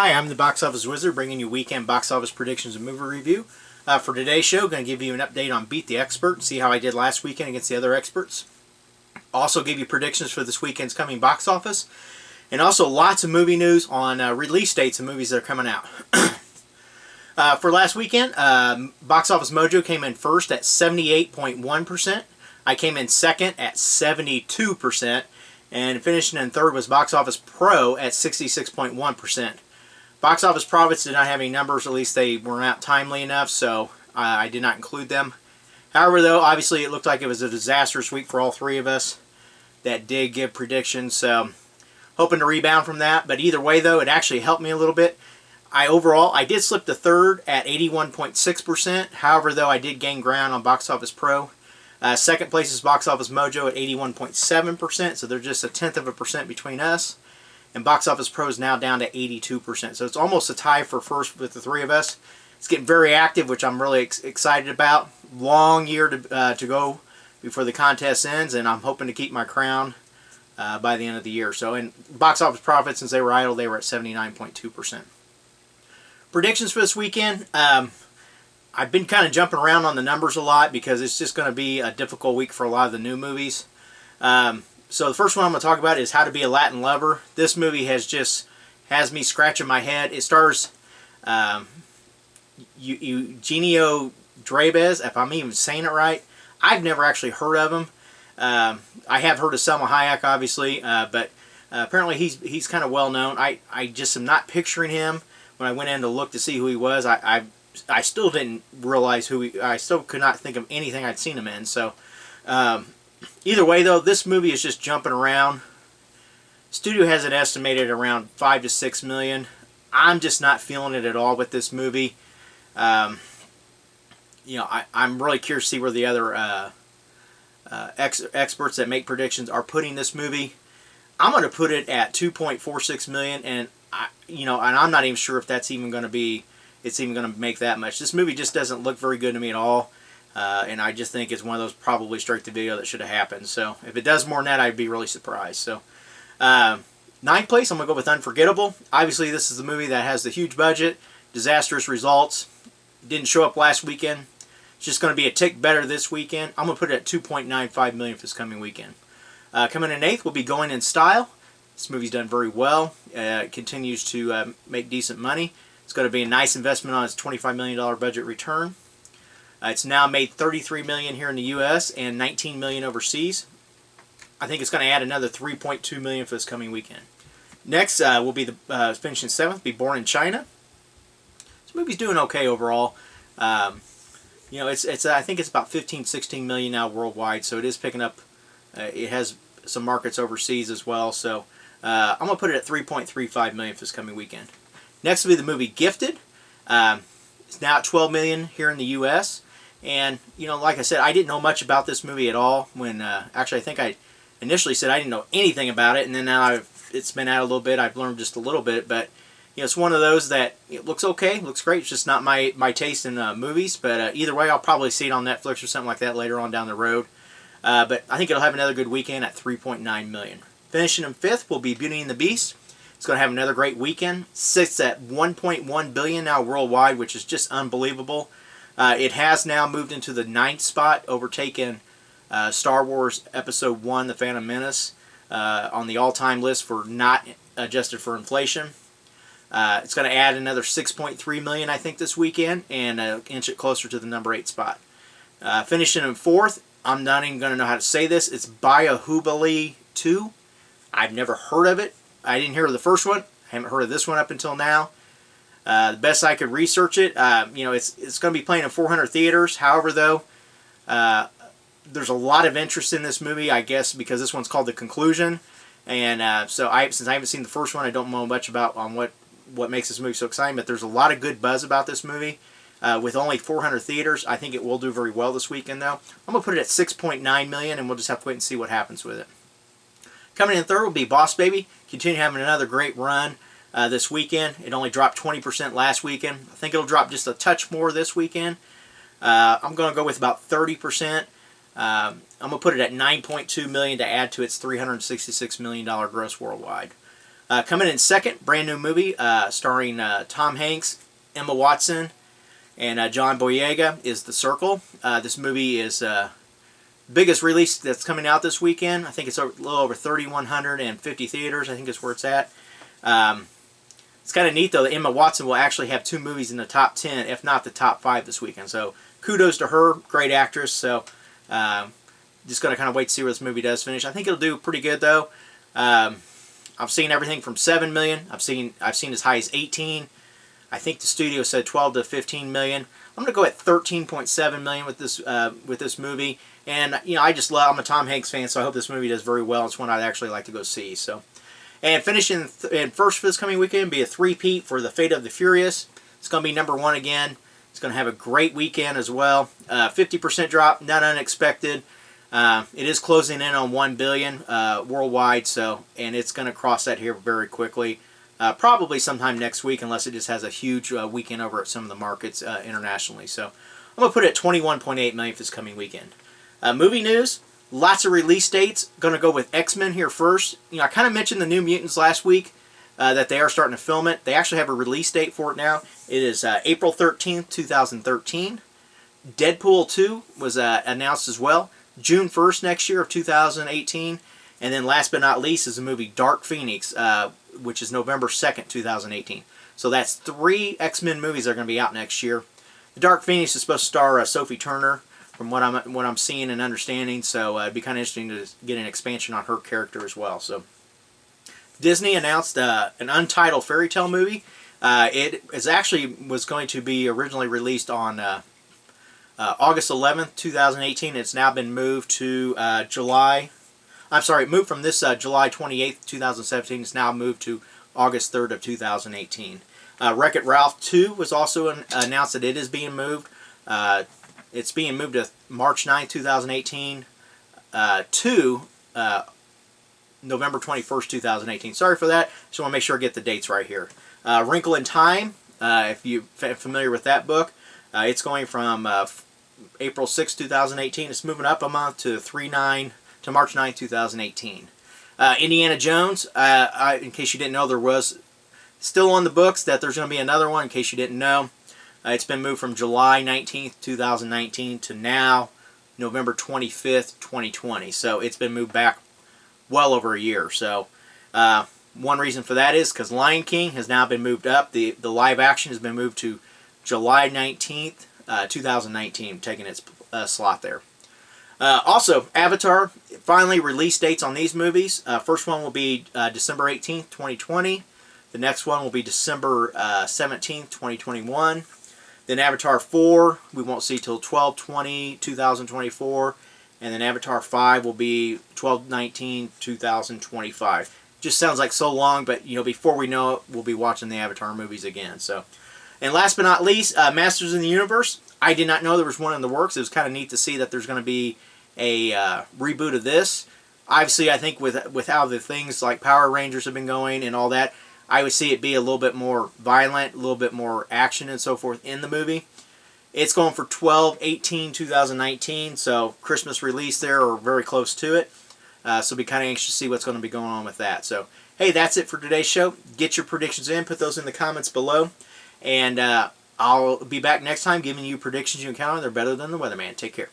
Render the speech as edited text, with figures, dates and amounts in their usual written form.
Hi, I'm the Box Office Wizard, bringing you weekend box office predictions and movie review. For today's show, going to give you an update on Beat the Expert and see how I did last weekend against the other experts. Also give you predictions for this weekend's coming box office, and also lots of movie news on release dates of movies that are coming out. For last weekend, Box Office Mojo came in first at 78.1%. I came in second at 72%. And finishing in third was Box Office Pro at 66.1%. Box Office Profits did not have any numbers, at least they weren't out timely enough, so I did not include them. However, though, obviously it looked like it was a disastrous week for all three of us that did give predictions, so hoping to rebound from that. But either way, though, it actually helped me a little bit. Overall, I did slip to third at 81.6%. However, though, I did gain ground on Box Office Pro. Second place is Box Office Mojo at 81.7%, so they're just 0.1% between us. And Box Office Pro is now down to 82%, so it's almost a tie for first with the three of us. It's getting very active, which I'm really excited about. Long year to go before the contest ends, and I'm hoping to keep my crown by the end of the year. So in Box Office Profits, since they were idle, they were at 79.2%. Predictions for this weekend. I've been kind of jumping around on the numbers a lot because it's just going to be a difficult week for a lot of the new movies. So the first one I'm going to talk about is How to Be a Latin Lover. This movie has me scratching my head. It stars Eugenio Derbez, if I'm even saying it right. I've never actually heard of him. I have heard of Selma Hayek, obviously, but apparently he's kind of well known. I just am not picturing him. When I went in to look to see who he was, I still didn't realize I still could not think of anything I'd seen him in. So either way, though, this movie is just jumping around. Studio has it estimated around 5 to 6 million. I'm just not feeling it at all with this movie. I'm really curious to see where the other experts that make predictions are putting this movie. I'm going to put it at 2.46 million, and I'm not even sure if that's even going to be. It's even going to make that much. This movie just doesn't look very good to me at all. And I just think it's one of those probably straight to video that should have happened. So if it does more than that, I'd be really surprised. So ninth place, I'm going to go with Unforgettable. Obviously, this is the movie that has the huge budget, disastrous results. Didn't show up last weekend. It's just going to be a tick better this weekend. I'm going to put it at 2.95 million for this coming weekend. Coming in eighth will be Going in Style. This movie's done very well. It continues to make decent money. It's going to be a nice investment on its $25 million budget return. It's now made $33 million here in the U.S. and $19 million overseas. I think it's going to add another $3.2 million for this coming weekend. Next will be finishing seventh, be Born in China. This movie's doing okay overall. I think it's about 15, 16 million now worldwide, so it is picking up. It has some markets overseas as well, so I'm going to put it at 3.35 million for this coming weekend. Next will be the movie Gifted. It's now at 12 million here in the U.S. And, like I said, I didn't know much about this movie at all. When actually, I think I initially said I didn't know anything about it, and then now it's been out a little bit. I've learned just a little bit, but it's one of those that it looks okay, looks great. It's just not my taste in movies. But either way, I'll probably see it on Netflix or something like that later on down the road. But I think it'll have another good weekend at 3.9 million. Finishing in fifth will be Beauty and the Beast. It's going to have another great weekend. Sits at 1.1 billion now worldwide, which is just unbelievable. It has now moved into the 9th spot, overtaken Star Wars Episode 1, The Phantom Menace, on the all-time list for not adjusted for inflation. It's going to add another 6.3 million, I think, this weekend, and inch it closer to the number 8 spot. Finishing in fourth, I'm not even going to know how to say this. It's Bahubali 2. I've never heard of it. I didn't hear of the first one. I haven't heard of this one up until now. The best I could research it, it's going to be playing in 400 theaters. However, though, there's a lot of interest in this movie, I guess, because this one's called The Conclusion. And since I haven't seen the first one, I don't know much about what makes this movie so exciting. But there's a lot of good buzz about this movie. With only 400 theaters, I think it will do very well this weekend, though. I'm going to put it at 6.9 million, and we'll just have to wait and see what happens with it. Coming in third will be Boss Baby. Continue having another great run this weekend. It only dropped 20% last weekend. I think it'll drop just a touch more this weekend. I'm going to go with about 30%. I'm going to put it at 9.2 million to add to its $366 million gross worldwide. Coming in second, brand new movie starring Tom Hanks, Emma Watson, and John Boyega is The Circle. This movie is biggest release that's coming out this weekend. I think it's a little over 3,150 theaters. I think is where it's at. It's kind of neat though that Emma Watson will actually have 2 movies in the top 10, if not the top 5 this weekend. So kudos to her, great actress. So just going to kind of wait to see where this movie does finish. I think it'll do pretty good though. I've seen everything from 7 million. I've seen as high as 18. I think the studio said 12 to 15 million. I'm going to go at 13.7 million with this movie. And you know, I'm a Tom Hanks fan, so I hope this movie does very well. It's one I'd actually like to go see. So, and finishing in first for this coming weekend be a three-peat for The Fate of the Furious. It's going to be #1 again. It's going to have a great weekend as well. 50% drop, not unexpected. It is closing in on 1 billion worldwide, so and it's going to cross that here very quickly. Probably sometime next week, unless it just has a huge weekend over at some of the markets internationally. So I'm going to put it at 21.8 million for this coming weekend. Movie news, lots of release dates. Going to go with X-Men here first. You know, I kind of mentioned the New Mutants last week, that they are starting to film it. They actually have a release date for it now. It is April 13th, 2013. Deadpool 2 was announced as well. June 1st next year of 2018. And then last but not least is the movie Dark Phoenix, which is November 2nd, 2018. So that's 3 X-Men movies that are going to be out next year. The Dark Phoenix is supposed to star Sophie Turner, from what I'm seeing and understanding. So it'd be kind of interesting to get an expansion on her character as well. So Disney announced an untitled fairy tale movie. It was going to be originally released on August 11th, 2018. It's now been moved to it moved from this July 28th, 2017. It's now moved to August 3rd of 2018. Wreck-It Ralph 2 was also announced that it is being moved. It's being moved to March 9th, 2018 to November 21st, 2018. Sorry for that. Just want to make sure I get the dates right here. Wrinkle in Time, if you're familiar with that book, it's going from April 6, 2018. It's moving up a month to March 9, 2018. Indiana Jones, in case you didn't know, there was still on the books that there's going to be another one, in case you didn't know. It's been moved from July 19th, 2019 to now, November 25th, 2020. So it's been moved back well over a year. So one reason for that is because Lion King has now been moved up. The live action has been moved to July 19th, 2019, taking its slot there. Also, Avatar, finally release dates on these movies. First one will be December 18th, 2020. The next one will be December 17th, 2021. Then Avatar 4, we won't see till 12/20/2024. And then Avatar 5 will be 12/19/2025. Just sounds like so long, but you know, before we know it, we'll be watching the Avatar movies again. So, and last but not least, Masters in the Universe. I did not know there was one in the works. It was kind of neat to see that there's going to be a reboot of this. Obviously, I think with how the things like Power Rangers have been going and all that, I would see it be a little bit more violent, a little bit more action and so forth in the movie. It's going for 12/18/2019, so Christmas release there or very close to it. So be kind of anxious to see what's going to be going on with that. So, hey, that's it for today's show. Get your predictions in. Put those in the comments below. And I'll be back next time giving you predictions you can count on. They're better than the weatherman. Take care.